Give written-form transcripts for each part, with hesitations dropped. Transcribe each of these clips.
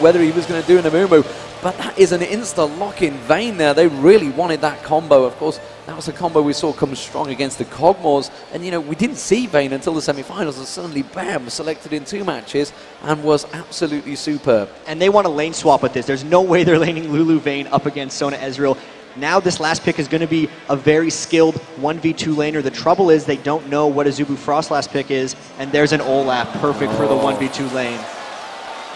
whether he was going to do an Amumu, but that is an insta-lock-in Vayne there. They really wanted that combo. Of course, that was a combo we saw come strong against the Kog'Maws, and you know, we didn't see Vayne until the semi-finals, and suddenly, bam, selected in 2 matches and was absolutely superb. And they want to lane swap with this. There's no way they're laning Lulu Vayne up against Sona Ezreal. Now this last pick is going to be a very skilled 1v2 laner. The trouble is they don't know what a Zubu Frost last pick is, and there's an Olaf, perfect for the 1v2 lane.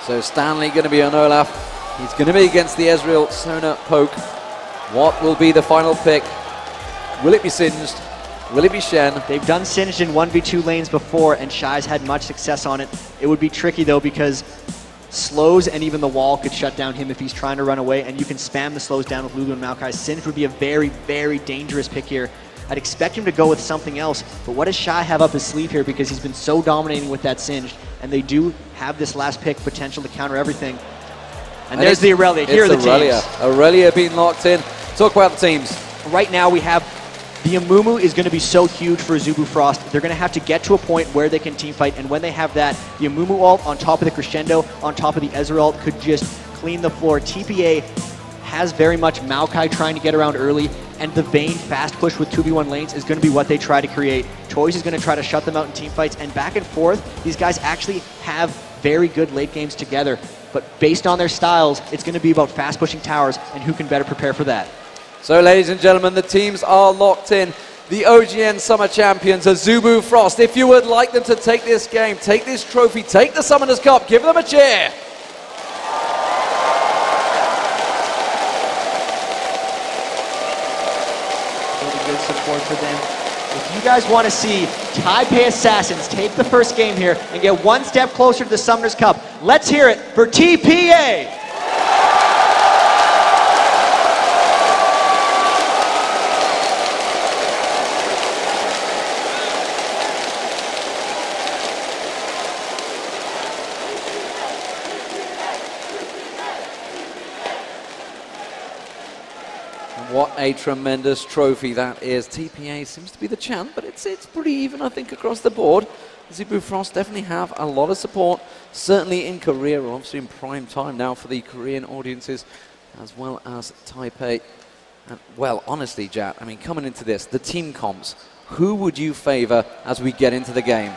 So Stanley going to be on Olaf. He's going to be against the Ezreal Sona poke. What will be the final pick? Will it be Singed? Will it be Shen? They've done Singed in 1v2 lanes before, and Shy's had much success on it. It would be tricky though, because slows and even the wall could shut down him if he's trying to run away, and you can spam the slows down with Lulu and Maokai. Singed would be a very, very dangerous pick here. I'd expect him to go with something else, but what does Shy have up his sleeve here, because he's been so dominating with that Singed, and they do have this last pick potential to counter everything. And there's the Aurelia. Here are the teams. Aurelia being locked in. Talk about the teams. Right now we have the Amumu is going to be so huge for Zubu Frost. They're going to have to get to a point where they can team fight, and when they have that, the Amumu ult on top of the Crescendo, on top of the Ezreal ult could just clean the floor. TPA has very much Maokai trying to get around early, and the Vayne fast push with 2v1 lanes is going to be what they try to create. Toys is going to try to shut them out in team fights, and back and forth, these guys actually have very good late games together. But based on their styles, it's going to be about fast pushing towers, and who can better prepare for that. So ladies and gentlemen, the teams are locked in. The OGN Summer Champions are Zubu Frost. If you would like them to take this game, take this trophy, take the Summoners Cup, give them a cheer. Really good support for them. If you guys want to see Taipei Assassins take the first game here and get one step closer to the Summoners Cup, let's hear it for TPA. What a tremendous trophy that is. TPA seems to be the champ, but it's pretty even, I think, across the board. Zubu Frost definitely have a lot of support, certainly in Korea, obviously in prime time now for the Korean audiences, as well as Taipei. And, well, honestly, Jat, I mean, coming into this, the team comps, who would you favor as we get into the game?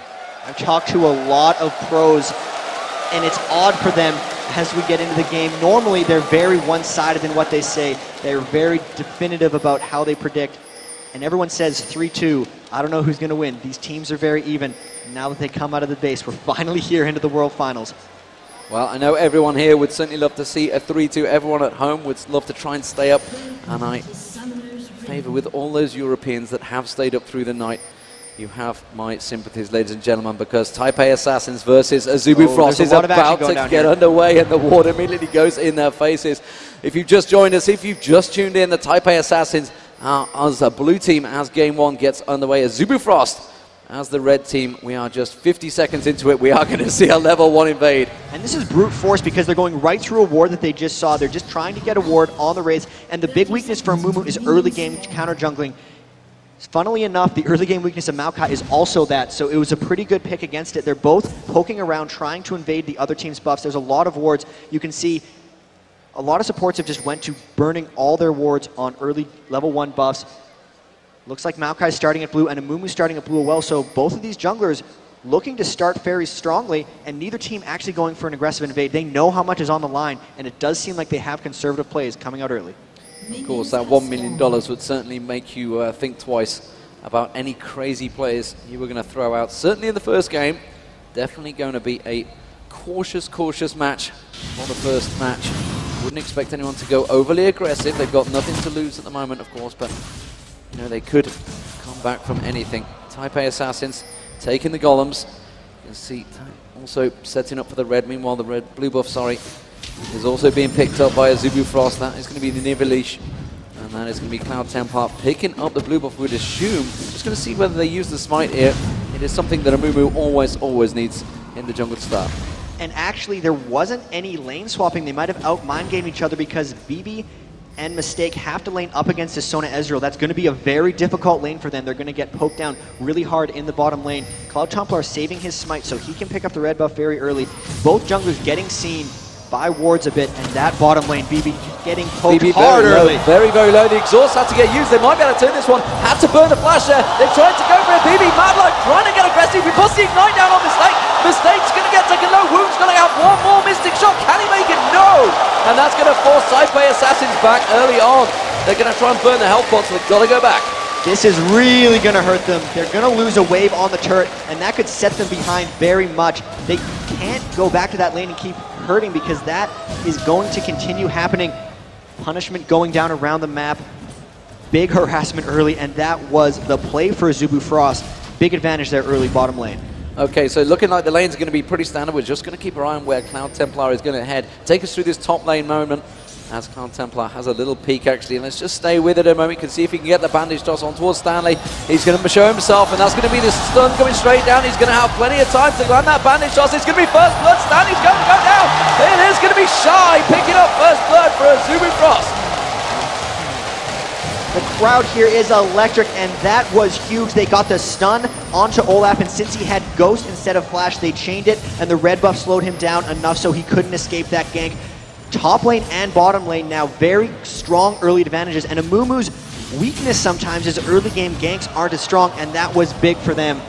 I've talked to a lot of pros, and it's odd for them as we get into the game. Normally, they're very one-sided in what they say. They're very definitive about how they predict. And everyone says 3-2. I don't know who's going to win. These teams are very even. Now that they come out of the base, we're finally here into the World Finals. Well, I know everyone here would certainly love to see a 3-2. Everyone at home would love to try and stay up. And I favor with all those Europeans that have stayed up through the night. You have my sympathies, ladies and gentlemen, because Taipei Assassins versus Zubu Frost is about to get underway, and the water immediately goes in their faces. If you've just joined us, if you've just tuned in, the Taipei Assassins as a blue team as game one gets underway, as Zubu Frost as the red team. We are just 50 seconds into it. We are going to see a level 1 invade. And this is brute force because they're going right through a ward that they just saw. They're just trying to get a ward on the Wraiths, and the big weakness for Amumu is early game counter jungling. Funnily enough, the early game weakness of Maokai is also that, so it was a pretty good pick against it. They're both poking around, trying to invade the other team's buffs. There's a lot of wards. You can see a lot of supports have just went to burning all their wards on early level 1 buffs. Looks like Maokai's starting at blue and Amumu's starting at blue as well, so both of these junglers looking to start very strongly, and neither team actually going for an aggressive invade. They know how much is on the line, and it does seem like they have conservative plays coming out early. Of course, that $1 million would certainly make you think twice about any crazy players you were going to throw out. Certainly in the first game, definitely going to be a cautious match for the first match. Wouldn't expect anyone to go overly aggressive. They've got nothing to lose at the moment, of course, but you know, they could come back from anything. Taipei Assassins taking the golems. You can see also setting up for the red. Meanwhile, the blue buff, is also being picked up by a Zubu Frost. That is going to be the Nivalish. And that is going to be Cloud Templar picking up the blue buff, we'd assume. Just going to see whether they use the smite here. It is something that Amumu always needs in the jungle to start. And actually, there wasn't any lane swapping. They might have out-mind gamed each other because Vivi and Mistake have to lane up against the Sona Ezreal. That's going to be a very difficult lane for them. They're going to get poked down really hard in the bottom lane. Cloud Templar saving his smite so he can pick up the red buff very early. Both junglers getting seen by wards a bit, and that bottom lane, BB getting poked BB hard early. Very, very low. The exhaust had to get used. They might be able to turn this one. Had to burn the flash there. They tried to go for it. BB, Madlife trying to get aggressive. He puts the Ignite down on Mistake. Mistake's going to get taken low. Wound's going to have one more Mystic Shot. Can he make it? No! And that's going to force Taipei Assassins back early on. They're going to try and burn the health pot, so they've got to go back. This is really going to hurt them. They're going to lose a wave on the turret, and that could set them behind very much. They can't go back to that lane and keep hurting because that is going to continue happening. Punishment going down around the map. Big harassment early, and that was the play for Azubu Frost. Big advantage there early bottom lane. Okay, so looking like the lanes are going to be pretty standard. We're just going to keep our eye on where Cloud Templar is going to head. Take us through this top lane moment as Cloud Templar has a little peek, actually. And let's just stay with it a moment. You can see if he can get the bandage toss on towards Stanley. He's going to show himself, and that's going to be the stun coming straight down. He's going to have plenty of time to land that bandage toss. It's going to be first blood. Stanley's going to go down. It is going to be Shy picking up first blood for Azubu Frost. The crowd here is electric, and that was huge. They got the stun onto Olaf, and since he had Ghost instead of Flash, they chained it, and the red buff slowed him down enough so he couldn't escape that gank. Top lane and bottom lane now very strong early advantages, and Amumu's weakness sometimes is early game ganks aren't as strong, and that was big for them.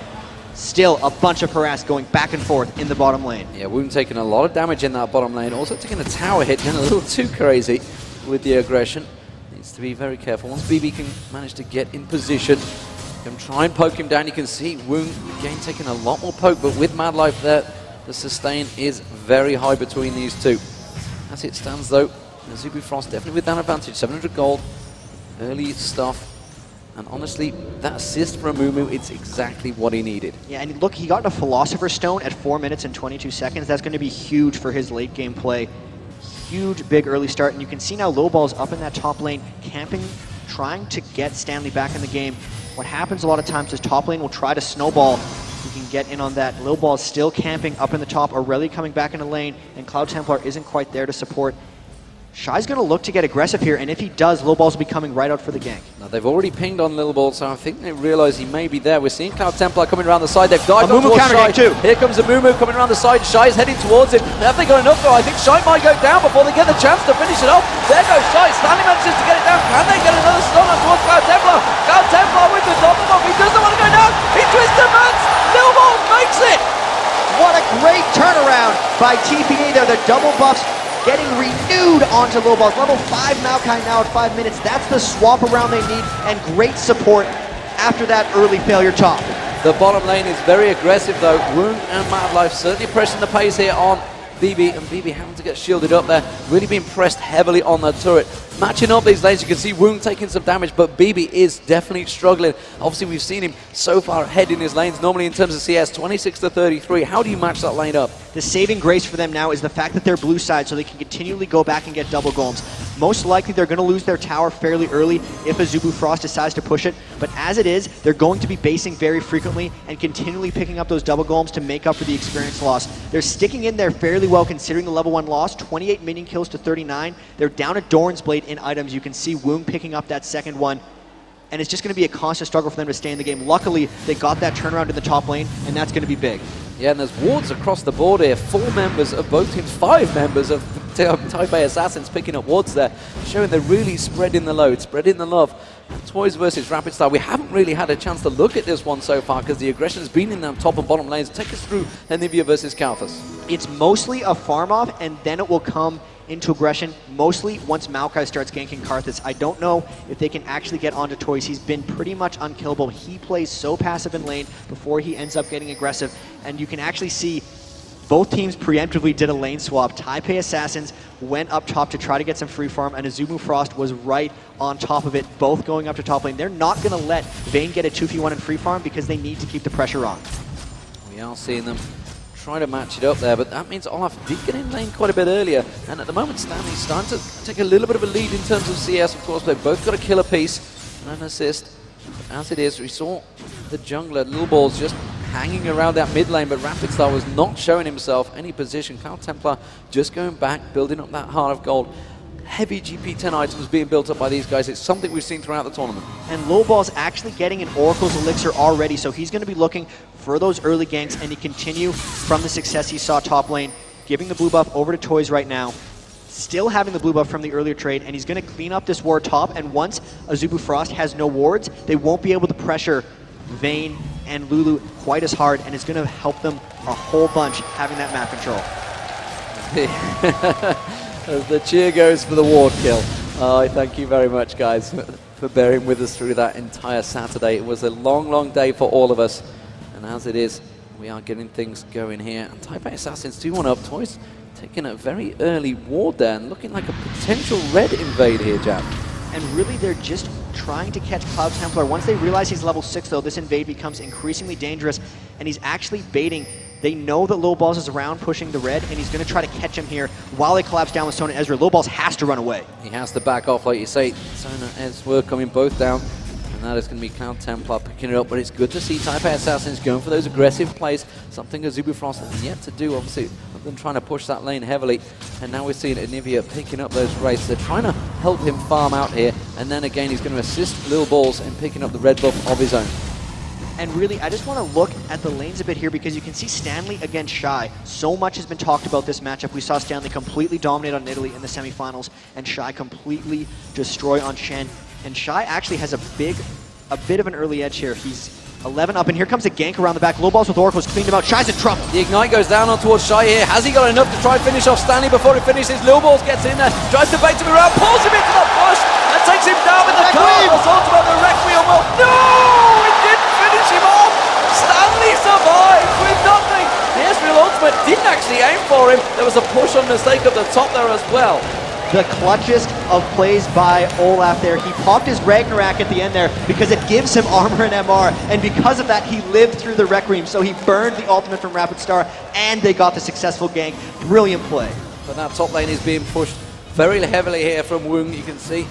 Still a bunch of harass going back and forth in the bottom lane. Yeah, Wound taking a lot of damage in that bottom lane. Also taking a tower hit, getting a little too crazy with the aggression. Needs to be very careful. Once BB can manage to get in position, can try and poke him down. You can see Wound again taking a lot more poke, but with Madlife there, the sustain is very high between these two. As it stands though, Azubu Frost definitely with that advantage. 700 gold, early stuff. And honestly, that assist from Amumu, it's exactly what he needed. Yeah, and look, he got a Philosopher's Stone at 4 minutes and 22 seconds. That's going to be huge for his late game play. Huge, big early start. And you can see now Lowball's up in that top lane, camping, trying to get Stanley back in the game. What happens a lot of times is top lane will try to snowball. You can get in on that. Lowball's still camping up in the top. Aurelia coming back in the lane, and Cloud Templar isn't quite there to support. Shy's going to look to get aggressive here, and if he does, Lowball's will be coming right out for the gank. Now, they've already pinged on Little Ball, so I think they realize he may be there. We're seeing Cloud Templar coming around the side. They've dived on towards Shy. Too. Here comes Amumu coming around the side. Shy's heading towards him. Have they got enough though? I think Shy might go down before they get the chance to finish it off. There goes Shy. Stanley manages to get it down. Can they get another stun on towards Cloud Templar? Cloud Templar with the double buff. He doesn't want to go down. He twists the mans. Little Ball makes it. What a great turnaround by TPA there. The double buffs getting renewed onto Lowballs. Level 5 Maokai now at 5 minutes. That's the swap around they need, and great support after that early failure top. The bottom lane is very aggressive though. Wound and Madlife certainly pressing the pace here on BB, and BB having to get shielded up there. Really being pressed heavily on that turret. Matching up these lanes, you can see Wound taking some damage, but BB is definitely struggling. Obviously, we've seen him so far ahead in his lanes, normally in terms of CS, 26 to 33. How do you match that lane up? The saving grace for them now is the fact that they're blue side, so they can continually go back and get double golems. Most likely, they're going to lose their tower fairly early if Azubu Frost decides to push it, but as it is, they're going to be basing very frequently and continually picking up those double golems to make up for the experience loss. They're sticking in there fairly well considering the level 1 loss, 28 minion kills to 39. They're down at Doran's Blade in items. You can see Wound picking up that second one, and it's just going to be a constant struggle for them to stay in the game. Luckily, they got that turnaround in the top lane, and that's going to be big. Yeah, and there's wards across the board here. 4 members of both teams, 5 members of Taipei Assassins picking up wards there, showing they're really spreading the load, spreading the love. Toys versus Rapid Star. We haven't really had a chance to look at this one so far because the aggression has been in the top and bottom lanes. Take us through Anivia versus Kalthus. It's mostly a farm off, and then it will come into aggression, mostly once Maokai starts ganking Karthus. I don't know if they can actually get onto Toys. He's been pretty much unkillable. He plays so passive in lane before he ends up getting aggressive, and you can actually see both teams preemptively did a lane swap. Taipei Assassins went up top to try to get some free farm, and Azubu Frost was right on top of it, both going up to top lane. They're not going to let Vayne get a 2v1 in free farm because they need to keep the pressure on. We are seeing them try to match it up there, but that means Olaf did get in lane quite a bit earlier, and at the moment Stanley's starting to take a little bit of a lead in terms of CS. Of course, they've both got a killer piece and an assist. But as it is, we saw the jungler, Little Balls, just hanging around that mid lane, but Rapid Star was not showing himself any position. Cloud Templar just going back, building up that Heart of Gold. Heavy GP10 items being built up by these guys. It's something we've seen throughout the tournament. And Lowball's actually getting an Oracle's Elixir already, so he's going to be looking for those early ganks, and he continue from the success he saw top lane. giving the blue buff over to Toys right now. Still having the blue buff from the earlier trade, and he's going to clean up this ward top, and once Azubu Frost has no wards, they won't be able to pressure Vayne and Lulu quite as hard, and it's going to help them a whole bunch having that map control. As the cheer goes for the ward kill. Thank you very much, guys, for bearing with us through that entire Saturday. It was a long, long day for all of us, and as it is, we are getting things going here. And Taipei Assassins do one up. Toys taking a very early ward there and looking like a potential red invade here, Jap. And really, they're just trying to catch Cloud Templar. Once they realize he's level 6, though, this invade becomes increasingly dangerous, and he's actually baiting. They know that Lil Balls is around pushing the red, and he's going to try to catch him here while they collapse down with Sona and Ezreal. Lil Balls has to run away. He has to back off, like you say. Sona and Ezreal coming both down, and that is going to be Cloud Templar picking it up. But it's good to see Taipei Assassins going for those aggressive plays, something Azubu Frost has yet to do, obviously, other than trying to push that lane heavily. And now we're seeing Anivia picking up those wraiths. They're trying to help him farm out here, and then again he's going to assist Lil Balls in picking up the red buff of his own. And really, I just want to look at the lanes a bit here because you can see Stanley against Shy. So much has been talked about this matchup. We saw Stanley completely dominate on Italy in the semifinals, and Shy completely destroy on Shen. And Shy actually has a bit of an early edge here. He's 11 up, and here comes a gank around the back. Low balls with Oracles, cleaned him out. Shy's in trouble. The Ignite goes down on towards Shy here. Has he got enough to try and finish off Stanley before he finishes? Lil Balls gets in there, tries to bait him around, pulls him into the push, and takes him down with the Cardinals ultimate, the Requiem. Well, no! It didn't finish him off! Stanley survives with nothing! The Ezreal ultimate didn't actually aim for him. There was a push on mistake up the top there as well. The clutchest of plays by Olaf there. He popped his Ragnarok at the end there because it gives him armor and MR, and because of that, he lived through the Requiem, so he burned the ultimate from Rapid Star, and they got the successful gank. Brilliant play. But that top lane is being pushed very heavily here from Woong. You can see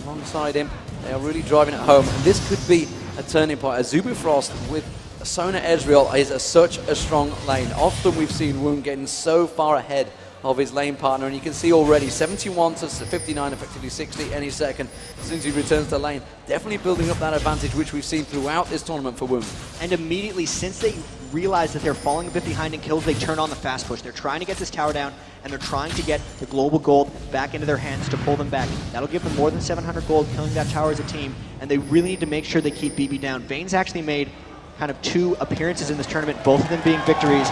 alongside him, they are really driving it home. And this could be a turning point. Azubu Frost with Sona Ezreal is such a strong lane. Often we've seen Woong getting so far ahead of his lane partner, and you can see already 71 to 59, effectively 60 any second as soon as he returns to lane. Definitely building up that advantage which we've seen throughout this tournament for Woong. And immediately, since they realize that they're falling a bit behind in kills, they turn on the fast push. They're trying to get this tower down, and they're trying to get the global gold back into their hands to pull them back. That'll give them more than 700 gold, killing that tower as a team, and they really need to make sure they keep BB down. Vayne's actually made kind of 2 appearances in this tournament, both of them being victories.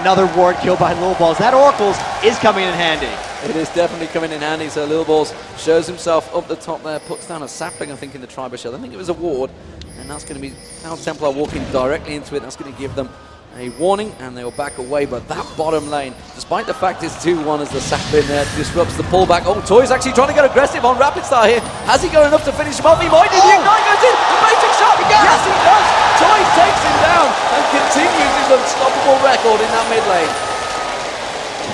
Another ward kill by Lil Balls. That Oracles is coming in handy. It is definitely coming in handy. So Lil Balls shows himself up the top there, puts down a sapling, I think, in the Triber Shell. I think it was a ward, and that's going to be Cloud Templar walking directly into it. That's going to give them a warning, and they'll back away. But that bottom lane, despite the fact it's 2-1 as the sapling there disrupts the pullback. Oh, Toy's actually trying to get aggressive on Rapid Star here. Has he got enough to finish him off? He might. The Ignite goes in. The basic shot. Yes, he does. Toy takes him down and continues his unstoppable record in that mid lane.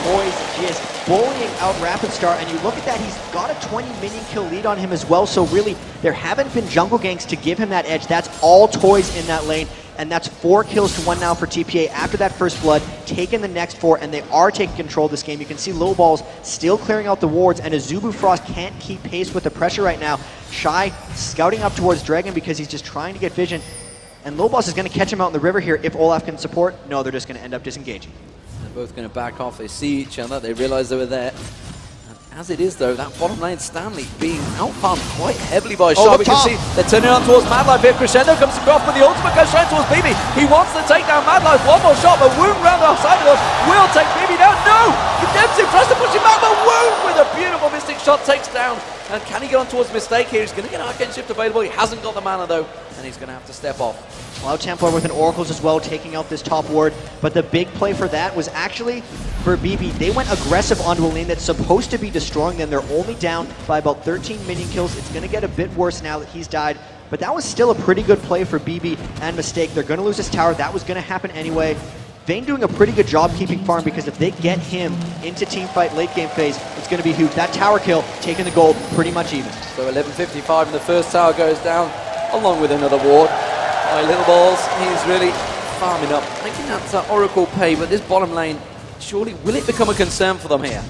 Toys just bullying out Rapid Star, and you look at that, he's got a 20 minion kill lead on him as well, so really, there haven't been jungle ganks to give him that edge. That's all Toys in that lane, and that's 4 kills to 1 now for TPA after that first blood, taking the next 4, and they are taking control of this game. You can see Low Balls still clearing out the wards, and Azubu Frost can't keep pace with the pressure right now. Shy scouting up towards Dragon because he's just trying to get vision, and Low Balls is going to catch him out in the river here if Olaf can support. No, they're just going to end up disengaging. They're both going to back off. They see each other. They realize they were there. And as it is, though, that bottom lane, Stanley being out-farmed quite heavily by Shy. We can see they're turning on towards Madlife here. Crescendo comes across, but the ultimate goes straight towards BB. He wants to take down Madlife. One more shot, but Woong round the side of us will take BB down. No! Redemption tries to push him back, but Woong with a beautiful Mystic shot takes down. And can he get on towards Mistake here? He's going to get Arcane Shift available. He hasn't got the mana, though, and he's going to have to step off. Cloud Templar with an Oracles as well, taking out this top ward. But the big play for that was actually for BB. They went aggressive onto a lane that's supposed to be destroying them. They're only down by about 13 minion kills. It's going to get a bit worse now that he's died. But that was still a pretty good play for BB and Mistake. They're going to lose this tower. That was going to happen anyway. Vayne doing a pretty good job keeping farm because if they get him into teamfight late game phase, it's going to be huge. That tower kill, taking the gold pretty much even. So 11:55 and the first tower goes down, along with another ward by Little Balls. He's really farming up, making that Oracle pay, but this bottom lane, surely, will it become a concern for them here?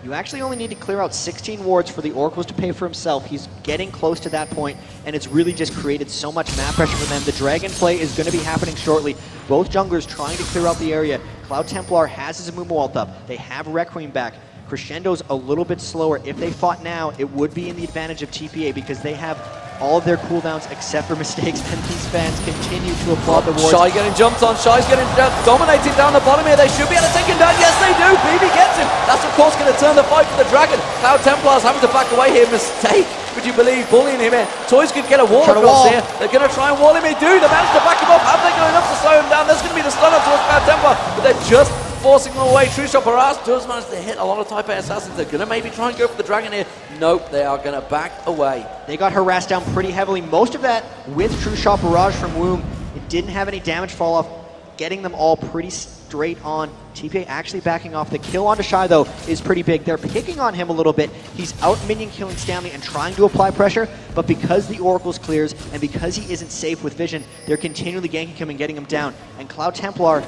You actually only need to clear out 16 wards for the Oracles to pay for himself. He's getting close to that point, and it's really just created so much map pressure for them. The Dragon play is going to be happening shortly. Both junglers trying to clear out the area. Cloud Templar has his Amumu ult up. They have Requiem back. Crescendo's a little bit slower. If they fought now, it would be in the advantage of TPA because they have all of their cooldowns except for mistakes, and these fans continue to applaud the wards. Shy getting jumped on, Shy's getting dominated down the bottom here. They should be able to take him down. Yes, they do. BB gets him. That's, of course, going to turn the fight for the Dragon. Cloud Templars having to back away here. Mistake, would you believe, bullying him here. Toys could get a wall across here. They're going to try and wall him. They do. They managed to back him off. Have they got enough to slow him down? There's going to be the stun up towards Cloud Templar, but they're just forcing them away. True Shot Barrage does manage to hit a lot of Type A assassins. They're going to maybe try and go for the Dragon here. Nope, they are going to back away. They got harassed down pretty heavily. Most of that with True Shot Barrage from Woong. It didn't have any damage fall off, getting them all pretty straight on. TPA actually backing off. The kill onto Shy, though, is pretty big. They're picking on him a little bit. He's out minion killing Stanley and trying to apply pressure, but because the Oracles clears and because he isn't safe with vision, they're continually ganking him and getting him down. And Cloud Templar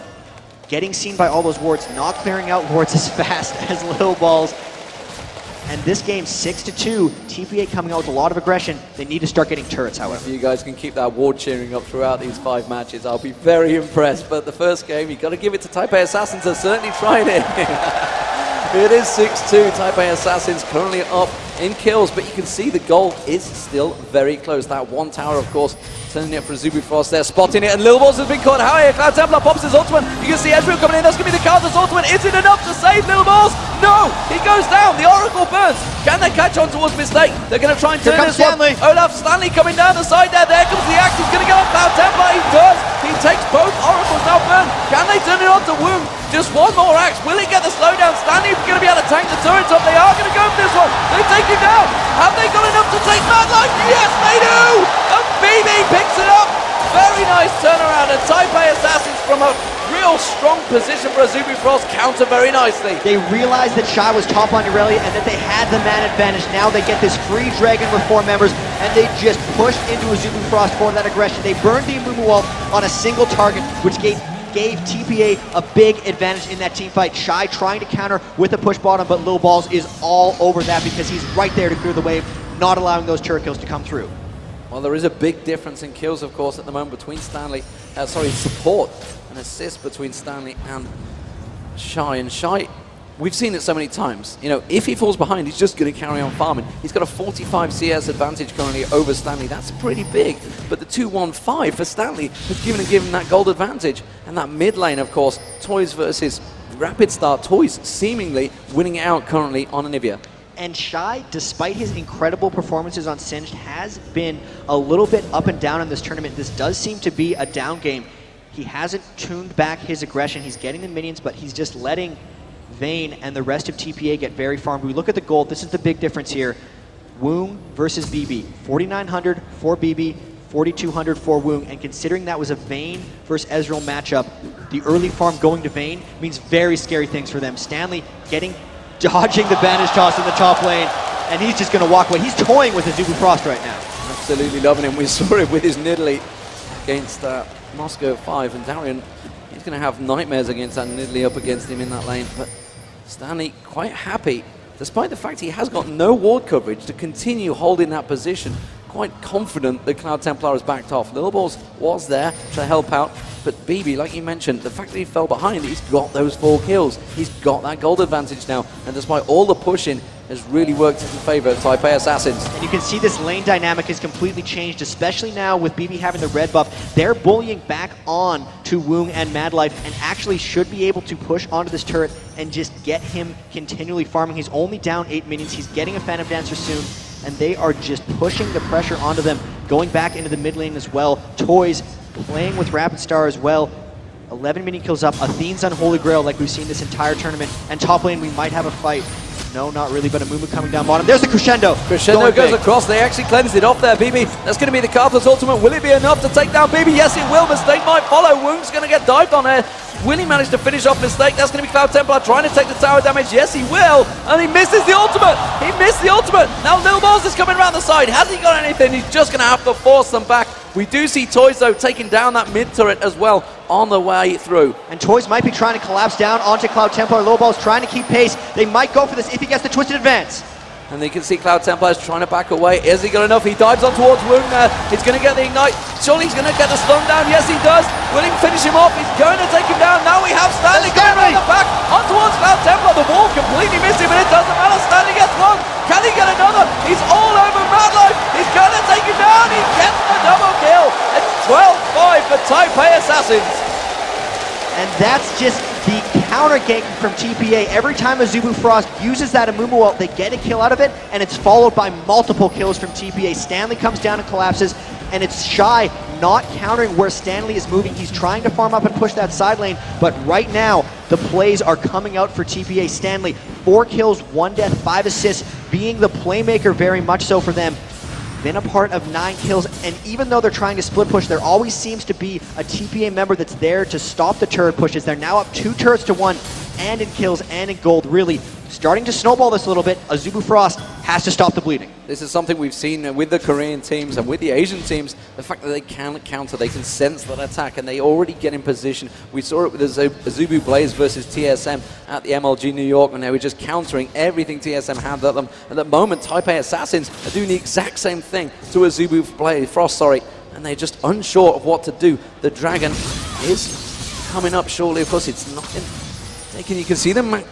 getting seen by all those wards, not clearing out wards as fast as Lil Balls. And this game, 6-2, TPA coming out with a lot of aggression. They need to start getting turrets, however. If you guys can keep that ward cheering up throughout these 5 matches, I'll be very impressed. But the first game, you've got to give it to Type A Assassins. They're certainly trying it. It is 6-2. Type A Assassins currently up in kills, but you can see the goal is still very close. That one tower, of course, turning it for Zubifrost there, spotting it, and Lil Balls has been caught. How here? Cloud Templar pops his ultimate. You can see Ezreal coming in. That's going to be the counter's ultimate. Is it enough to save Lil Balls? No! He goes down. The Oracle burns. Can they catch on towards Mistake? They're going to try and turn this Stanley. one. Olaf Stanley coming down the side there. There comes the axe. He's going to go on Cloud Templar. He does. He takes both Oracles now burned. Can they turn it on to Woong? Just one more axe. Will he get the slowdown? Stanley's going to be able to tank the turrets up. They are going to go for this one. They take him down. Have they got enough to take Mad Life? Yes, they do! And BB picks it up. Very nice turnaround. And Type A Assassins from a real strong position for a Zubifrost counter very nicely. They realized that Shy was top on Irelia and that they had the man advantage. Now they get this free Dragon with 4 members, and they just pushed into a Zubifrost for that aggression. They burned the Amumu ult on a single target, which gave TPA a big advantage in that team fight. Shy trying to counter with a push bottom, but Lil Balls is all over that because he's right there to clear the wave, not allowing those turret kills to come through. Well, there is a big difference in kills, of course, at the moment between support and assist between Stanley and Shy. And Shy, we've seen it so many times. You know, if he falls behind, he's just going to carry on farming. He's got a 45 CS advantage currently over Stanley. That's pretty big. But the 2-1-5 for Stanley has given him that gold advantage. And that mid lane, of course, Toys versus Rapid Start. Toys seemingly winning it out currently on Anivia. And Shy, despite his incredible performances on Singed, has been a little bit up and down in this tournament. This does seem to be a down game. He hasn't tuned back his aggression. He's getting the minions, but he's just letting Vayne and the rest of TPA get very farmed. We look at the gold. This is the big difference here. Woong versus BB. 4,900 for BB, 4,200 for Woong. And considering that was a Vayne versus Ezreal matchup, the early farm going to Vayne means very scary things for them. Stanley dodging the bandage toss in the top lane, and he's just going to walk away. He's toying with his Zubifrost right now. Absolutely loving him. We saw it with his Nidalee against Moscow 5, and Darian, he's going to have nightmares against that Nidalee up against him in that lane. But Stanley quite happy, despite the fact he has got no ward coverage, to continue holding that position. Quite confident that Cloud Templar has backed off. Lil Balls was there to help out, but BB, like you mentioned, the fact that he fell behind, he's got those 4 kills. He's got that gold advantage now, and despite all the pushing, has really worked in favor of Type A Assassins. And you can see this lane dynamic has completely changed, especially now with BB having the red buff. They're bullying back on to Woong and Mad Life, and actually should be able to push onto this turret and just get him continually farming. He's only down 8 minions. He's getting a Phantom Dancer soon, and they are just pushing the pressure onto them, going back into the mid lane as well. Toys playing with Rapid Star as well. 11 minion kills up. Athene's Unholy Grail like we've seen this entire tournament. And top lane, we might have a fight. No, not really, but Amumu coming down bottom. There's the Crescendo. Crescendo goes across. They actually cleansed it off there, BB. That's going to be the Karthus ultimate. Will it be enough to take down BB? Yes, it will. Mistake might follow. Woong's going to get dived on there. Will he manage to finish off Mistake? That's going to be Cloud Templar trying to take the tower damage. Yes, he will. And he misses the ultimate. He missed the ultimate. Now Lil Balls is coming around the side. Has he got anything? He's just going to have to force them back. We do see Toys, though, taking down that mid turret as well. on the way through. And Toys might be trying to collapse down onto Cloud Templar. Low Ball's trying to keep pace. They might go for this if he gets the twisted advance. And you can see Cloud Templar is trying to back away. Has he got enough? He dives on towards Woong now. He's going to get the ignite. Surely he's going to get the stun down. Yes, he does. Will he finish him off? He's going to take him down. Now we have Stanley going around the back on towards Cloud Templar. The wall completely missed him, but it doesn't matter. Stanley gets one. Can he get another? He's all over Madlife. He's going to take him down. He gets the double kill. It's 12-5 for Taipei Assassins. And that's just the counter gank from TPA. Every time Azubu Frost uses that Amumu ult, they get a kill out of it, and it's followed by multiple kills from TPA. Stanley comes down and collapses, and it's Shy not countering where Stanley is moving. He's trying to farm up and push that side lane, but right now, the plays are coming out for TPA. Stanley, 4 kills, 1 death, 5 assists, being the playmaker very much so for them. Been a part of 9 kills, and even though they're trying to split push, there always seems to be a TPA member that's there to stop the turret pushes. They're now up 2 turrets to 1, and in kills and in gold, really starting to snowball this a little bit. Azubu Frost has to stop the bleeding. This is something we've seen with the Korean teams and with the Asian teams, the fact that they can counter, they can sense that attack, and they already get in position. We saw it with Azubu Blaze versus TSM at the MLG New York, and they were just countering everything TSM had at them. At the moment, Taipei Assassins are doing the exact same thing to Azubu Blaze, Frost, and they're just unsure of what to do. The Dragon is coming up shortly. Of course, it's not taken. You can see them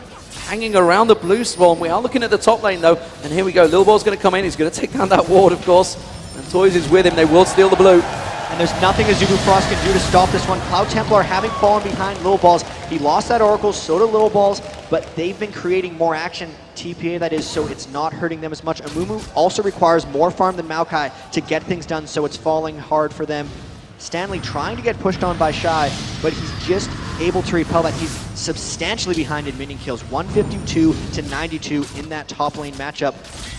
hanging around the blue spawn. We are looking at the top lane though, and here we go. Lil Ball's going to come in. He's going to take down that ward, of course, and Toys is with him. They will steal the blue. And there's nothing Azubu Frost can do to stop this one. Cloud Templar having fallen behind Lil Balls. He lost that Oracle, so did Lil Balls, but they've been creating more action, TPA that is, so it's not hurting them as much. Amumu also requires more farm than Maokai to get things done, so it's falling hard for them. Stanley trying to get pushed on by Shy, but he's just able to repel that. He's substantially behind in minion kills, 152 to 92 in that top lane matchup,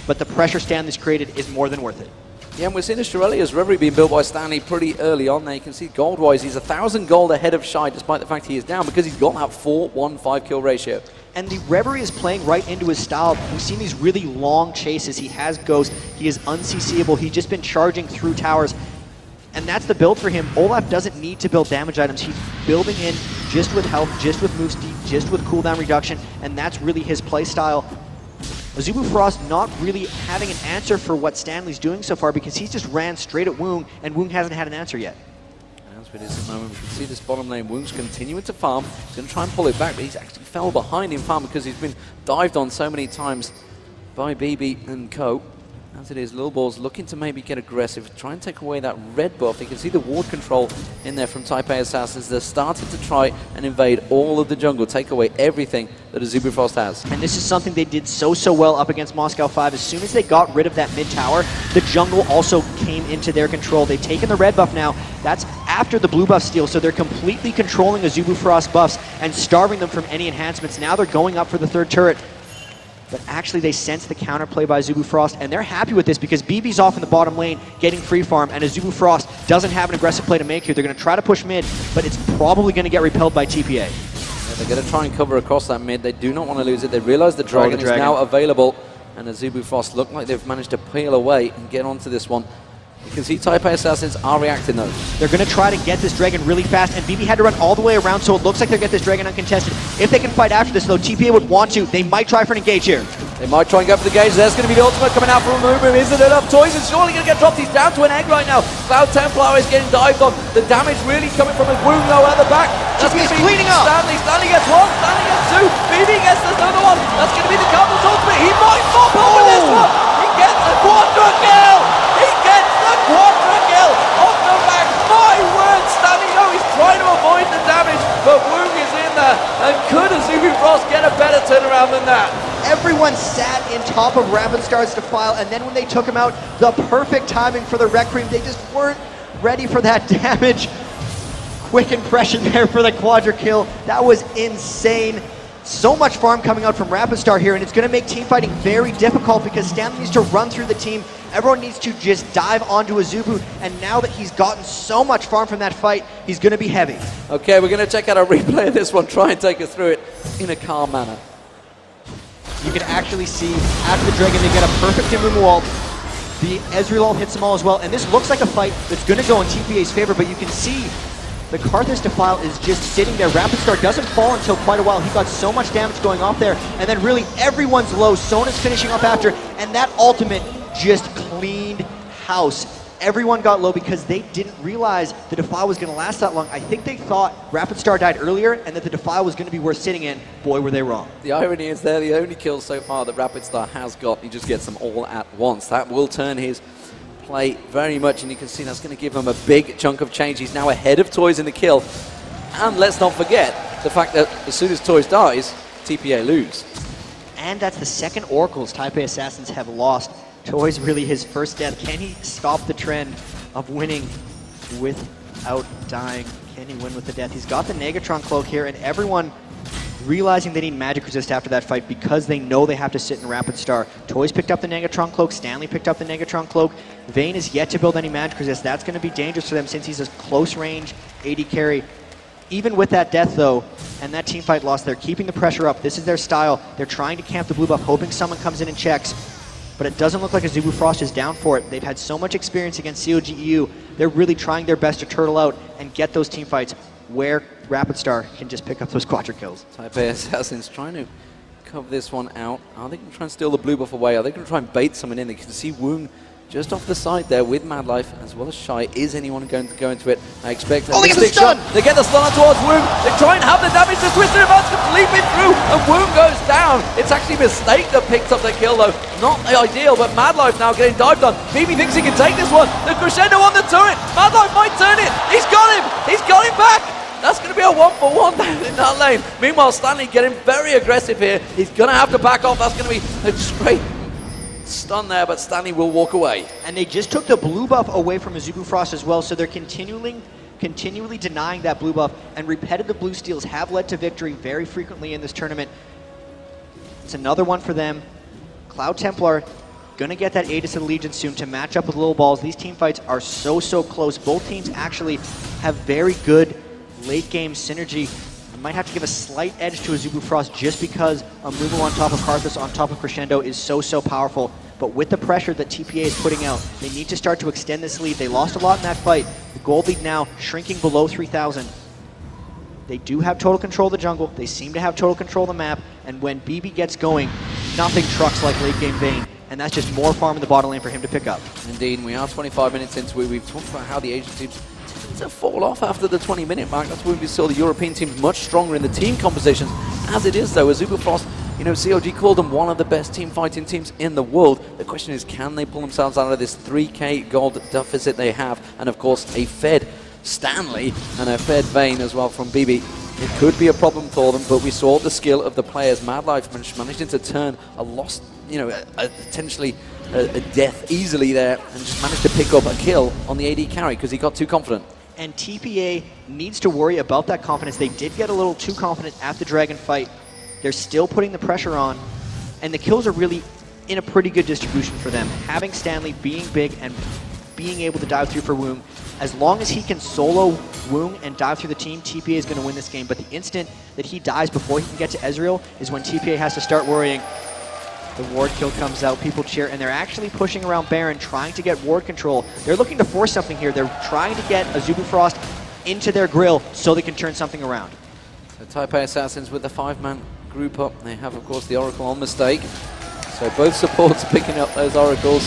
but the pressure Stanley's created is more than worth it. Yeah, and we're seeing Shurelya's Reverie being built by Stanley pretty early on there. You can see gold-wise, he's 1,000 gold ahead of Shy, despite the fact he is down, because he's got that 4-1-5 kill ratio. And the Reverie is playing right into his style. We've seen these really long chases. He has Ghost, he is unCCable, he's just been charging through towers. And that's the build for him. Olaf doesn't need to build damage items. He's building in just with health, just with move speed, just with cooldown reduction, and that's really his play style. Azubu Frost not really having an answer for what Stanley's doing so far because he's just ran straight at Woong, and Woong hasn't had an answer yet. As it is at the moment, we can see this bottom lane. Woong's continuing to farm. He's going to try and pull it back, but he's actually fell behind in farm because he's been dived on so many times by BB and co. As it is, Lil Ball's looking to maybe get aggressive, try and take away that red buff. You can see the ward control in there from Taipei Assassins. They're starting to try and invade all of the jungle, take away everything that Azubu Frost has. And this is something they did so well up against Moscow 5. As soon as they got rid of that mid tower, the jungle also came into their control. They've taken the red buff now. That's after the blue buff steal, so they're completely controlling Azubu Frost buffs and starving them from any enhancements. Now they're going up for the third turret. But actually they sense the counterplay by Azubu Frost, and they're happy with this because BB's off in the bottom lane getting free farm, and Azubu Frost doesn't have an aggressive play to make here. They're going to try to push mid, but it's probably going to get repelled by TPA. Yeah, they're going to try and cover across that mid. They do not want to lose it. They realize the dragon is now available, and Azubu Frost look like they've managed to peel away and get onto this one. You can see Taipei Assassins are reacting though. They're going to try to get this dragon really fast, and BB had to run all the way around, so it looks like they'll get this dragon uncontested. If they can fight after this though, TPA would want to. They might try for an engage here. They might try and go for the gauge. There's going to be the ultimate coming out from Amumu. Isn't it enough? Toys is surely going to get dropped. He's down to an egg right now. Cloud Templar is getting dived on. The damage really coming from his wound though at the back. That's going to be cleaning up. Stanley gets one. Stanley gets two. BB gets another one. That's going to be the Cardinals ultimate. He might pop over this one. He gets the quadra kill. He gets the quadra kill off the back. My word, Stanley, he's trying to avoid the damage, but Woong is in there. And could Azubu Frost get a better turnaround than that? Everyone sat in top of Rapid Star's Defile, and then when they took him out, the perfect timing for the Requiem. They just weren't ready for that damage. Quick impression there for the quadra kill. That was insane. So much farm coming out from Rapid Star here, and it's going to make team fighting very difficult because Stanley needs to run through the team. Everyone needs to just dive onto Azubu, and now that he's gotten so much farm from that fight, he's going to be heavy. Okay, we're going to check out a replay of this one, try and take us through it in a calm manner. You can actually see after the dragon, they get a perfect Amumu ult. The Ezreal ult hits them all as well, and this looks like a fight that's going to go in TPA's favor, but you can see the Karthus Defile is just sitting there. Rapid Star doesn't fall until quite a while. He got so much damage going off there, and then really everyone's low. Sona's finishing up after, and that ultimate just cleaned house. Everyone got low because they didn't realize the Defile was going to last that long. I think they thought Rapid Star died earlier and that the Defile was going to be worth sitting in. Boy, were they wrong. The irony is they're the only kills so far that Rapid Star has got. He just gets them all at once. That will turn his play very much, and you can see that's going to give him a big chunk of change. He's now ahead of Toys in the kill. And let's not forget the fact that as soon as Toys dies, TPA lose. And that's the second Oracles Taipei Assassins have lost. Toys really his first death. Can he stop the trend of winning without dying? Can he win with the death? He's got the Negatron Cloak here, and everyone realizing they need Magic Resist after that fight because they know they have to sit in Rapid Star. Toys picked up the Negatron Cloak. Stanley picked up the Negatron Cloak. Vayne is yet to build any Magic Resist. That's going to be dangerous for them since he's a close range AD carry. Even with that death, though, and that team fight loss, they're keeping the pressure up. This is their style. They're trying to camp the blue buff, hoping someone comes in and checks. But it doesn't look like Azubu Frost is down for it. They've had so much experience against COGEU. They're really trying their best to turtle out and get those team fights where Rapid Star can just pick up those quadra kills. Taipei Assassins trying to cover this one out. Are they going to try and steal the blue buff away? Are they going to try and bait someone in? They can see Woong just off the side there with Mad Life as well as Shy. Is anyone going to go into it? I expect they get the stun! They get the stun towards Woong. They try and have the damage to Twisted Advance leaping through, and Woong goes down. It's actually Mistake that picks up the kill though. Not the ideal, but Mad Life now getting dived on. BB thinks he can take this one. The crescendo on the turret. Mad Life might turn it. He's got him. He's got him back. That's going to be a 1-for-1 down in that lane. Meanwhile, Stanley getting very aggressive here. He's going to have to back off. That's going to be a straight stun there, but Stanley will walk away. And they just took the blue buff away from Azubu Frost as well, so they're continually denying that blue buff, and repetitive blue steals have led to victory very frequently in this tournament. It's another one for them. Cloud Templar going to get that Aegis Allegiance soon to match up with Little Balls. These team fights are so close. Both teams actually have very good late game synergy. I might have to give a slight edge to Azubu Frost just because Amumu on top of Karthus on top of Crescendo is so powerful. But with the pressure that TPA is putting out, they need to start to extend this lead. They lost a lot in that fight. The gold lead now shrinking below 3,000. They do have total control of the jungle. They seem to have total control of the map. And when BB gets going, nothing trucks like late game Vayne. And that's just more farm in the bottom lane for him to pick up. Indeed, we are 25 minutes into it. We've talked about how the Asian teams tend to fall off after the 20-minute mark. That's when we saw the European teams much stronger in the team compositions. As it is, though, Azubu Frost, you know, COG called them one of the best team fighting teams in the world. The question is, can they pull themselves out of this 3k gold deficit they have? And, of course, a fed Stanley and a fed Vayne as well from BB. It could be a problem for them, but we saw the skill of the players. Mad Life managing to turn a loss, you know, potentially a death easily there, and just managed to pick up a kill on the AD carry because he got too confident. And TPA needs to worry about that confidence. They did get a little too confident at the Dragon fight. They're still putting the pressure on, and the kills are really in a pretty good distribution for them. Having Stanley being big and being able to dive through for Woong, as long as he can solo Woong and dive through the team, TPA is going to win this game. But the instant that he dies before he can get to Ezreal is when TPA has to start worrying. The ward kill comes out, people cheer, and they're actually pushing around Baron, trying to get ward control. They're looking to force something here. They're trying to get Azubu Frost into their grill so they can turn something around. So Taipei Assassins with the 5-man group up. They have, of course, the Oracle on Mistake. So both supports picking up those Oracles,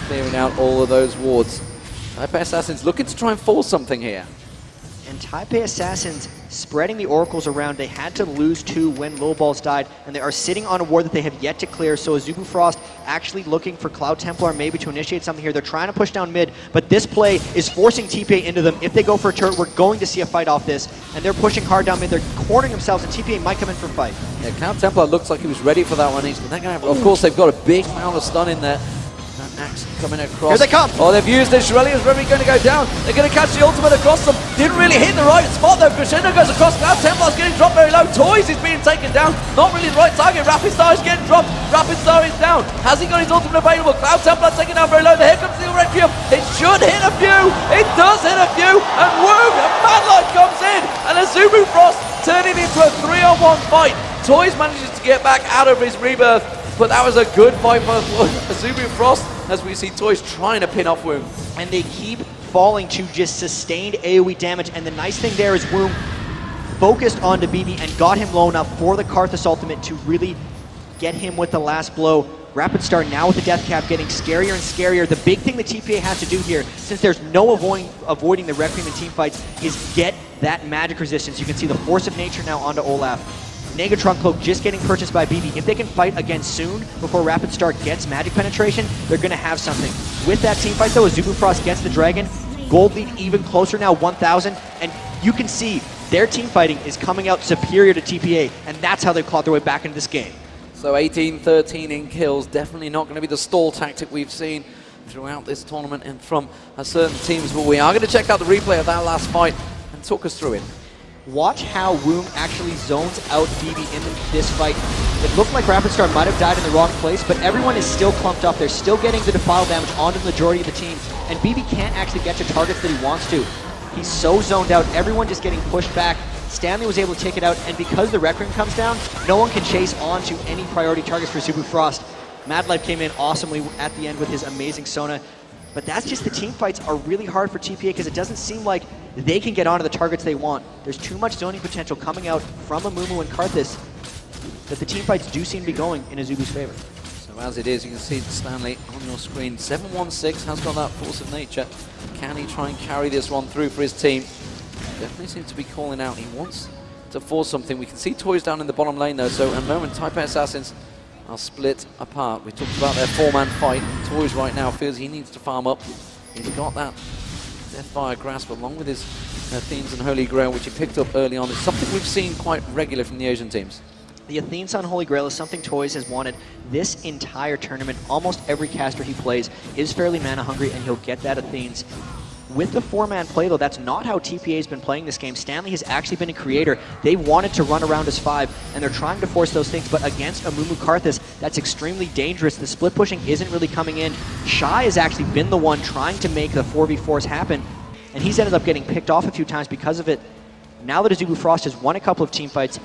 clearing out all of those wards. Taipei Assassins looking to try and force something here. And Taipei Assassins spreading the Oracles around. They had to lose 2 when Little Balls died, and they are sitting on a ward that they have yet to clear. So Azubu Frost actually looking for Cloud Templar maybe to initiate something here. They're trying to push down mid, but this play is forcing TPA into them. If they go for a turret, we're going to see a fight off this, and they're pushing hard down mid. They're cornering themselves, and TPA might come in for a fight. Yeah, Cloud Templar looks like he was ready for that one. They're gonna have, of course, they've got a big amount of stun in there. Axe coming across. Here they come! Oh, they've used it. Shirelli's really going to go down. They're going to catch the ultimate across them. Didn't really hit the right spot though. Crescendo goes across. Cloud Templar's getting dropped very low. Toys is being taken down. Not really the right target. Rapid Star is getting dropped. Rapid Star is down. Has he got his ultimate available? Cloud Templar taken down very low. Here comes the Requiem. It should hit a few. It does hit a few. And Woong, and Mad Life comes in. And Azubu Frost turning into a 3-on-1 fight. Toys manages to get back out of his rebirth. But that was a good fight for Azubu Frost, as we see Toys trying to pin off Woong. And they keep falling to just sustained AoE damage. And the nice thing there is Woom focused onto BB and got him low enough for the Karthus ultimate to really get him with the last blow. Rapid Start now with the death cap getting scarier and scarier. The big thing the TPA has to do here, since there's no avoiding the Requiem in teamfights, is get that magic resistance. You can see the Force of Nature now onto Olaf. Negatron Cloak just getting purchased by BB. If they can fight again soon, before Rapid Start gets magic penetration, they're going to have something. With that teamfight though, as Zubufrost gets the Dragon, gold lead even closer now, 1,000, and you can see their team fighting is coming out superior to TPA, and that's how they've clawed their way back into this game. So 18-13 in kills, definitely not going to be the stall tactic we've seen throughout this tournament and from certain teams, but we are going to check out the replay of that last fight and talk us through it. Watch how Woom actually zones out BB in this fight. It looked like Rapid Start might have died in the wrong place, but everyone is still clumped up. They're still getting the defile damage onto the majority of the team, and BB can't actually get to targets that he wants to. He's so zoned out, everyone just getting pushed back. Stanley was able to take it out, and because the Requiem comes down, no one can chase on to any priority targets for Zubufrost. Madlife came in awesomely at the end with his amazing Sona, but that's just the team fights are really hard for TPA because it doesn't seem like they can get onto the targets they want. There's too much zoning potential coming out from Amumu and Karthus that the team fights do seem to be going in Azubu's favor. So as it is, you can see Stanley on your screen. 716 has got that Force of Nature. Can he try and carry this one through for his team? Definitely seems to be calling out. He wants to force something. We can see Toys down in the bottom lane though, so in a moment Type A Assassins are split apart. We talked about their four-man fight. Toys right now feels he needs to farm up. He's got that Deathfire Grasp along with his Athenes and Holy Grail, which he picked up early on. It's something we've seen quite regular from the Asian teams. The Athenes on Holy Grail is something Toys has wanted this entire tournament. Almost every caster he plays is fairly mana hungry, and he'll get that Athenes. With the four-man play, though, that's not how TPA has been playing this game. Stanley has actually been a creator. They wanted to run around as 5, and they're trying to force those things, but against Amumu Karthus, that's extremely dangerous. The split pushing isn't really coming in. Shy has actually been the one trying to make the 4v4s happen, and he's ended up getting picked off a few times because of it. Now that Zubufrost has won a couple of team fights,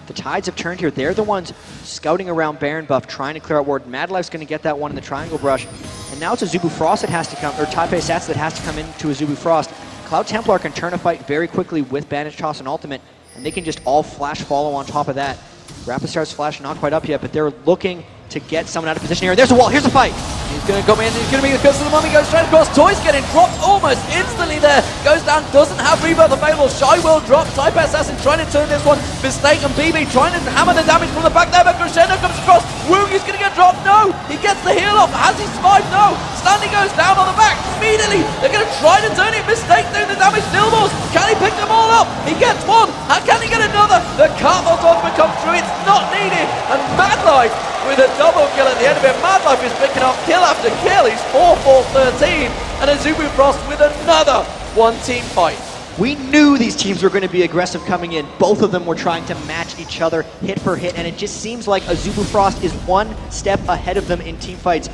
the tides have turned here. They're the ones scouting around Baron buff, trying to clear out ward. Madlife's going to get that one in the triangle brush. And now it's a Zubufrost that has to come, or Type A Sats that has to come into a Zubufrost. Cloud Templar can turn a fight very quickly with Bandage Toss and Ultimate, and they can just all flash follow on top of that. Rapid Start's flash not quite up yet, but they're looking to get someone out of position here. There's a wall, here's a fight! He's going to come in, he's going to be the curse of the mummy, goes straight across. Toys getting dropped almost instantly there. Goes down, doesn't have rebirth available. Shy will drop. Type A Assassin trying to turn this one. Mistake and BB trying to hammer the damage from the back there, but Crescendo comes across. Woong is going to get dropped. No! He gets the heal off. Has he survived? No! Stanley goes down on the back immediately. They're going to try to turn it. Mistake doing the damage. Nilmos, can he pick them all up? He gets one. How can he get another? The Karthus ultimate comes through. It's not needed. And Madlife with a double kill at the end of it. Madlife is picking up kill after kill. He's 4-4-13. And Zubufrost with another one-team fight. We knew these teams were going to be aggressive coming in. Both of them were trying to match each other hit for hit, and it just seems like Zubufrost is one step ahead of them in team fights.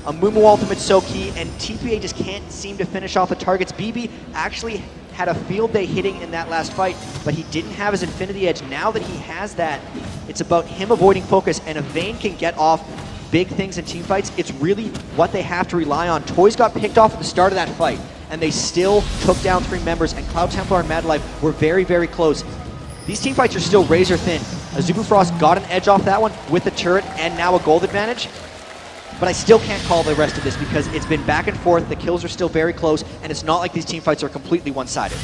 Amumu ultimate's so key, and TPA just can't seem to finish off the targets. BB actually had a field day hitting in that last fight, but he didn't have his Infinity Edge. Now that he has that, it's about him avoiding focus, and if Vayne can get off big things in team fights, it's really what they have to rely on. Toys got picked off at the start of that fight, and they still took down 3 members, and Cloud Templar and Madlife were very, very close. These team fights are still razor thin. Zubufrost got an edge off that one with the turret and now a gold advantage, but I still can't call the rest of this because it's been back and forth, the kills are still very close, and it's not like these team fights are completely one-sided.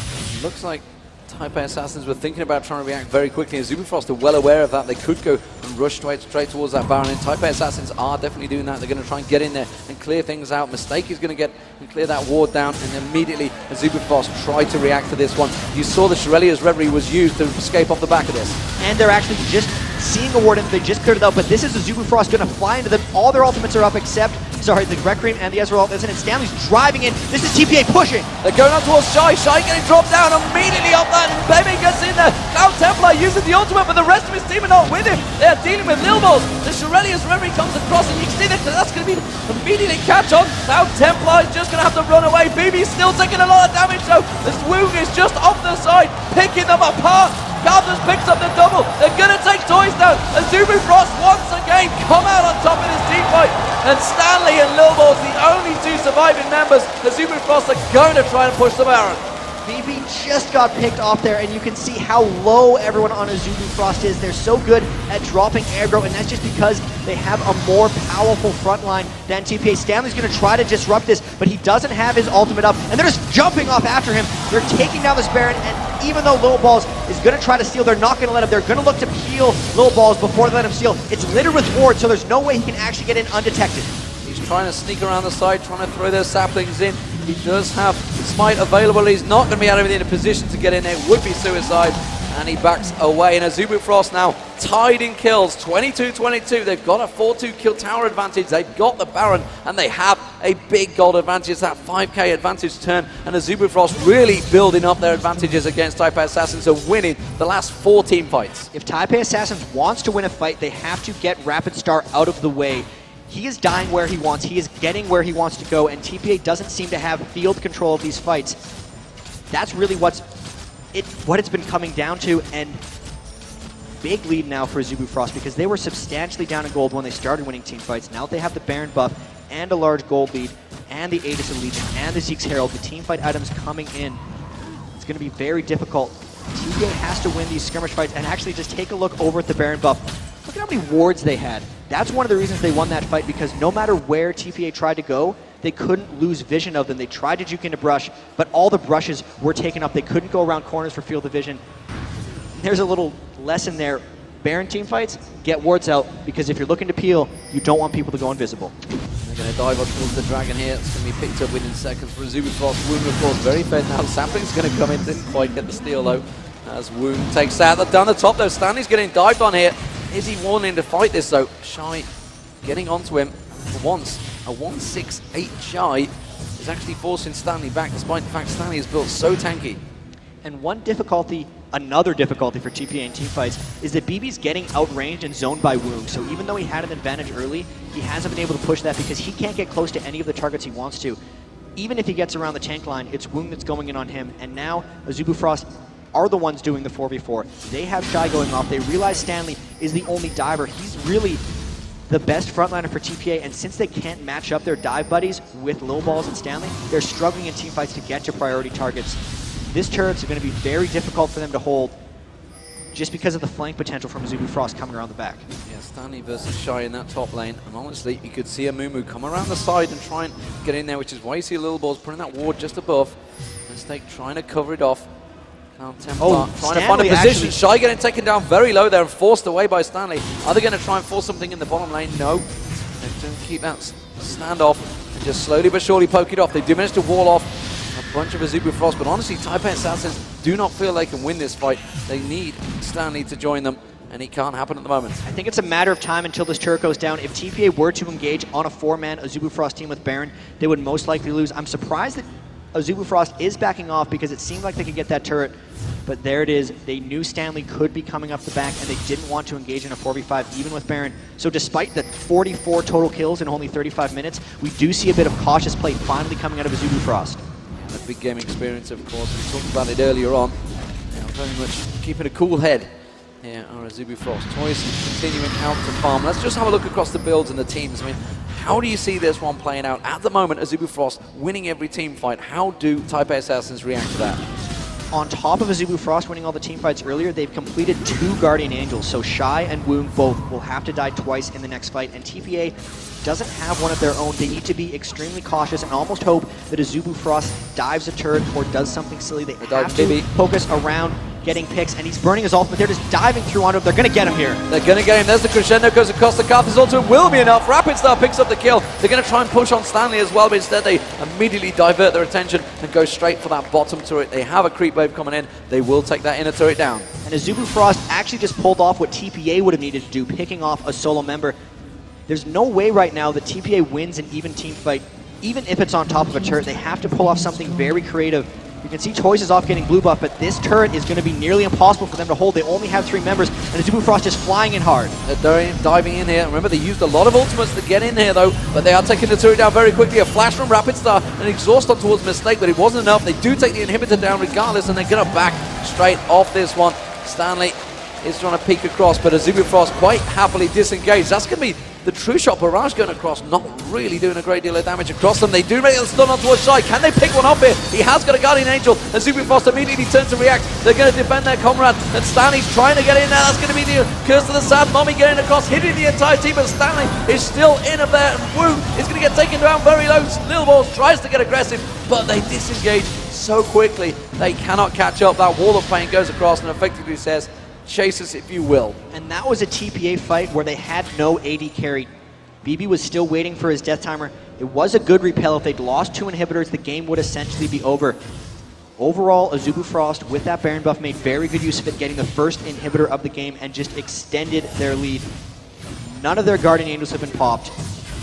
Looks like Type A Assassins were thinking about trying to react very quickly, and Zubufrost are well aware of that. They could go and rush straight towards that Baron, and Type A Assassins are definitely doing that. They're going to try and get in there and clear things out. Mistake is going to get and clear that ward down, and immediately Zubufrost tried to react to this one. You saw the Shurelya's Reverie was used to escape off the back of this. And they're actually just seeing a ward and they just cleared it out, but this is a Zubufrost going to fly into them. All their ultimates are up except, sorry, the Requiem and the Ezreal ult isn't, and Stanley's driving in. This is TPA pushing. They're going on towards Shy. Shy getting dropped down immediately off that, and Bebe gets in there. Cloud Templar uses the ultimate, but the rest of his team are not with him. They're dealing with Lilmos. The Shurelya's Reverie comes across, and you can see that that's going to be immediately catch on. Cloud Templar is just going to have to run away. BB's still taking a lot of damage, though. This Woong is just off the side, picking them apart. Karthus picks up the double. They're going to take Toys down. And Zubufrost once again come out on top in his team fight. and Stanley and Lil Balls, the only two surviving members. The Azubu Frost are going to try and push the Baron. BB just got picked off there, and you can see how low everyone on Azubu Frost is. They're so good at dropping aggro, and that's just because they have a more powerful front line than TPA. Stanley's going to try to disrupt this, but he doesn't have his ultimate up, and they're just jumping off after him. They're taking down this Baron, and even though Lil Balls is going to try to steal, they're not going to let him. They're going to look to peel Lil Balls before they let him steal. It's littered with wards, so there's no way he can actually get in undetected. He's trying to sneak around the side, trying to throw their saplings in. He does have Smite available. He's not going to be out of in a position to get in there. It would be suicide. And he backs away. And Azubu Frost now tied in kills. 22-22. They've got a 4-2 kill tower advantage. They've got the Baron. And they have a big gold advantage. That 5k advantage turn. And Azubu Frost really building up their advantages against Taipei Assassins and winning the last 4 team fights. If Taipei Assassins wants to win a fight, they have to get Rapid Star out of the way. He is dying where he wants, he is getting where he wants to go, and TPA doesn't seem to have field control of these fights. That's really what it's been coming down to, and big lead now for Azubu Frost because they were substantially down in gold when they started winning team fights. Now that they have the Baron buff and a large gold lead, and the Aegis Allegiant, and the Zeke's Herald, the team fight items coming in, it's going to be very difficult. TPA has to win these skirmish fights, and actually just take a look over at the Baron buff. Look at how many wards they had. That's one of the reasons they won that fight, because no matter where TPA tried to go, they couldn't lose vision of them. They tried to juke into brush, but all the brushes were taken up. They couldn't go around corners for field of vision. There's a little lesson there. Baron team fights, get wards out, because if you're looking to peel, you don't want people to go invisible. They're going to dive up towards the Dragon here. It's going to be picked up within seconds for Azubu Frost. Wound, of course, very fed now. Sampling's going to come in, didn't quite get the steal, though, as Wound takes out. Down the top, though, Stanley's getting dived on here. Is he wanting to fight this, though? Shy getting onto him for once. A 168 Shy is actually forcing Stanley back, despite the fact Stanley is built so tanky. And another difficulty for TPA in teamfights is that BB's getting outranged and zoned by Woong. So even though he had an advantage early, he hasn't been able to push that because he can't get close to any of the targets he wants to. Even if he gets around the tank line, it's Woong that's going in on him. And now Azubu Frost are the ones doing the 4v4. They have Shy going off. They realize Stanley is the only diver. He's really the best frontliner for TPA, and since they can't match up their dive buddies with Lil Balls and Stanley, they're struggling in teamfights to get to priority targets. This turret's going to be very difficult for them to hold just because of the flank potential from Azubu Frost coming around the back. Yeah, Stanley versus Shy in that top lane, and honestly, you could see a Mumu come around the side and try and get in there, which is why you see Lil Balls putting that ward just above. Mistake trying to cover it off. Templar trying to find a position. Shy getting taken down very low there and forced away by Stanley. Are they going to try and force something in the bottom lane? No. They're going to keep that standoff and just slowly but surely poke it off. They do manage to wall off a bunch of Azubu Frost, but honestly, Taipei Assassins do not feel they can win this fight. They need Stanley to join them, and it can't happen at the moment. I think it's a matter of time until this turret goes down. If TPA were to engage on a 4-man Azubu Frost team with Baron, they would most likely lose. I'm surprised that Azubu Frost is backing off because it seemed like they could get that turret, but there it is. They knew Stanley could be coming up the back, and they didn't want to engage in a 4v5 even with Baron. So despite the 44 total kills in only 35 minutes, we do see a bit of cautious play finally coming out of Azubu Frost. Yeah, the big game experience, of course. We talked about it earlier on. Very much keeping a cool head here are Azubu Frost. Toys continuing out to farm. Let's just have a look across the builds and the teams. I mean, how do you see this one playing out? At the moment, Azubu Frost winning every team fight. How do Taipei Assassins react to that? On top of Azubu Frost winning all the team fights earlier, they've completed 2 Guardian Angels, so Shy and Woong both will have to die twice in the next fight, and TPA doesn't have one of their own. They need to be extremely cautious and almost hope that Azubu Frost dives a turret or does something silly. They have to focus around getting picks, and he's burning his ultimate. They're just diving through onto him. They're going to get him here. They're going to get him. There's the crescendo, goes across the Karthus ultimate. Will be enough. Rapid Star picks up the kill. They're going to try and push on Stanley as well, but instead they immediately divert their attention and go straight for that bottom turret. They have a creep wave coming in. They will take that inner turret down. And Azubu Frost actually just pulled off what TPA would have needed to do, picking off a solo member. There's no way right now that TPA wins an even team fight, even if it's on top of a turret. They have to pull off something very creative. You can see Toys is off getting blue buff, but this turret is going to be nearly impossible for them to hold. They only have 3 members, and Azubu Frost is flying in hard. They're diving in here. Remember, they used a lot of ultimates to get in here, though, but they are taking the turret down very quickly. A flash from Rapid Star, an exhaust on towards Mistake, but it wasn't enough. They do take the inhibitor down regardless, and they're going to back straight off this one. Stanley is trying to peek across, but Azubu Frost quite happily disengaged. That's going to be The True Shot Barrage going across, not really doing a great deal of damage across them. They do make a stun on towards Shy. Can they pick one off here? He has got a Guardian Angel, and Zubifrost immediately turns to react. They're going to defend their comrade, and Stanley's trying to get in there. That's going to be the Curse of the Sad Mommy getting across, hitting the entire team, but Stanley is still in of there, and Wu is going to get taken down very low. Little Balls tries to get aggressive, but they disengage so quickly. They cannot catch up. That wall of pain goes across and effectively says, chase us if you will. And that was a TPA fight where they had no AD carry. BB was still waiting for his death timer. It was a good repel. If they'd lost 2 inhibitors, the game would essentially be over. Overall, Azubufrost, with that Baron buff, made very good use of it, getting the first inhibitor of the game and just extended their lead. None of their Guardian Angels have been popped.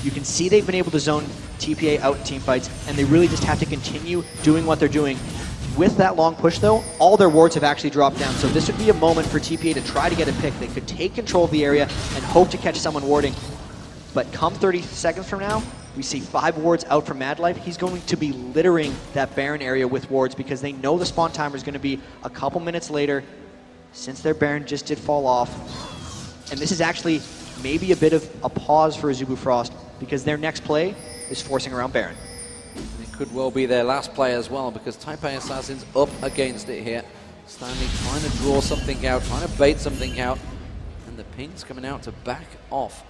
You can see they've been able to zone TPA out in team fights, and they really just have to continue doing what they're doing. With that long push, though, all their wards have actually dropped down, so this would be a moment for TPA to try to get a pick. They could take control of the area and hope to catch someone warding. But come 30 seconds from now, we see 5 wards out from Madlife. He's going to be littering that Baron area with wards because they know the spawn timer is going to be a couple minutes later since their Baron just did fall off. And this is actually maybe a bit of a pause for Azubufrost because their next play is forcing around Baron. It could well be their last play as well because Taipei Assassins up against it here. Stanley trying to draw something out, trying to bait something out, and the ping's coming out to back off.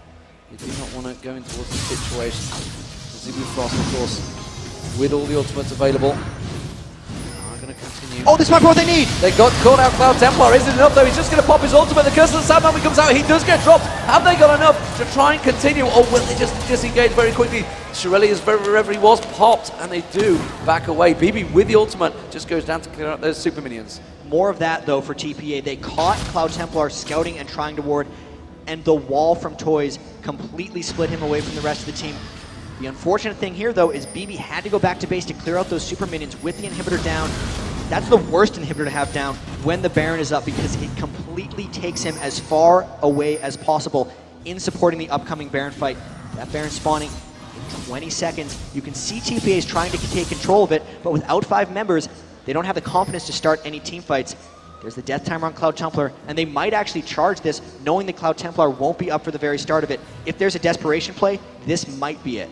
You do not want to go in towards the situation. Azubufrost, of course, with all the ultimates available, are going to continue. Oh, this might be what they need! They got caught out. Cloud Templar isn't enough though. He's just going to pop his ultimate. The Curse of the Sad Mommy comes out. He does get dropped. Have they got enough to try and continue, or will they just disengage very quickly? Shirelli is wherever he was popped, and they do back away. BB with the ultimate just goes down to clear out those super minions. More of that, though, for TPA. They caught Cloud Templar scouting and trying to ward, and the wall from Toys completely split him away from the rest of the team. The unfortunate thing here, though, is BB had to go back to base to clear out those super minions with the inhibitor down. That's the worst inhibitor to have down when the Baron is up because it completely takes him as far away as possible in supporting the upcoming Baron fight. That Baron spawning in 20 seconds. You can see TPA is trying to take control of it, but without 5 members, they don't have the confidence to start any team fights. There's the death timer on Cloud Templar, and they might actually charge this knowing that Cloud Templar won't be up for the very start of it. If there's a desperation play, this might be it.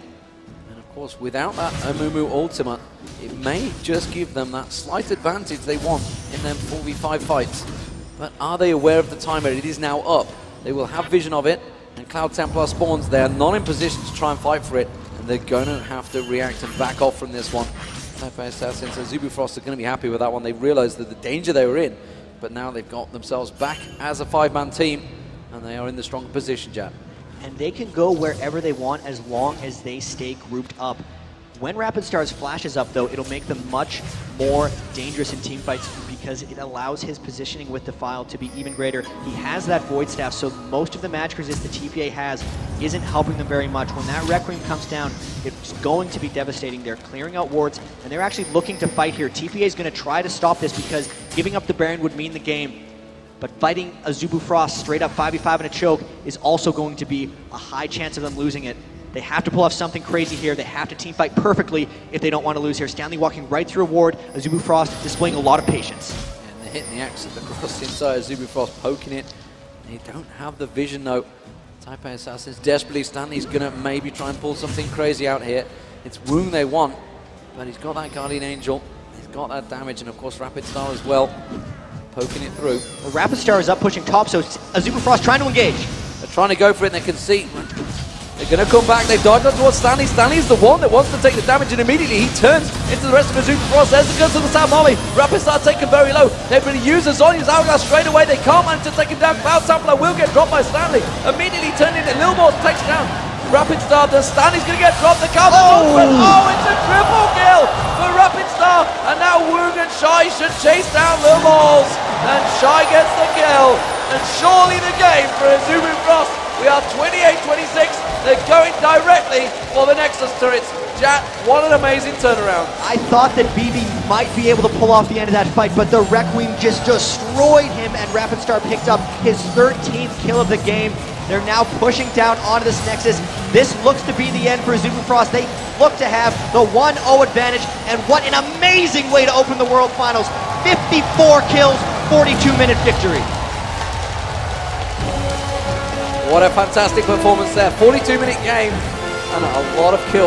And of course, without that Amumu ultimate, it may just give them that slight advantage they want in them 4v5 fights. But are they aware of the timer? It is now up. They will have vision of it, and Cloud Templar spawns. They are not in position to try and fight for it, and they're going to have to react and back off from this one. Taipei Assassins and Azubufrost are going to be happy with that one. They realized that the danger they were in, but now they've got themselves back as a 5-man team, and they are in the stronger position, Jab. And they can go wherever they want as long as they stay grouped up. When Rapid Stars flashes up, though, it'll make them much more dangerous in team fights because it allows his positioning with Defile to be even greater. He has that Void Staff, so most of the magic resist the TPA has isn't helping them very much. When that Requiem comes down, it's going to be devastating. They're clearing out wards, and they're actually looking to fight here. TPA is going to try to stop this because giving up the Baron would mean the game. But fighting Azubufrost straight up 5v5 in a choke is also going to be a high chance of them losing it. They have to pull off something crazy here. They have to team fight perfectly if they don't want to lose here. Stanley walking right through a ward. Azubufrost displaying a lot of patience. And they're hitting the axe at the cross inside. Azubufrost poking it. They don't have the vision though. Taipei Assassins desperately. Stanley's going to maybe try and pull something crazy out here. It's Woong they want, but he's got that Guardian Angel. He's got that damage, and of course Rapid Star as well. Poking it through. The Rapid Star is up pushing top, so Azubufrost trying to engage. They're trying to go for it, and they can see. They're going to come back. They've dodged towards Stanley. Stanley's the one that wants to take the damage, and immediately he turns into the rest of Azubufrost. There's the Curse of the Sad Mommy. Rapid Star taken very low. They're going to use the Zonya's Hourglass straight away. They can't manage to take him down. Cloud Templar will get dropped by Stanley. Immediately turned into Lil Morse takes down Rapid Star. Stanley's going to get dropped. The counter. Oh, it's a triple kill for Rapid Star. And now Woong and Shy should chase down Lil Morse. And Shy gets the kill. And surely the game for Azubufrost. We are 28-26. They're going directly for the Nexus turrets. Jat, what an amazing turnaround. I thought that BB might be able to pull off the end of that fight, but the Requiem just destroyed him, and Rapid Star picked up his 13th kill of the game. They're now pushing down onto this Nexus. This looks to be the end for Azubufrost. They look to have the 1-0 advantage, and what an amazing way to open the World Finals. 54 kills, 42-minute victory. What a fantastic performance there. 42-minute game and a lot of kills.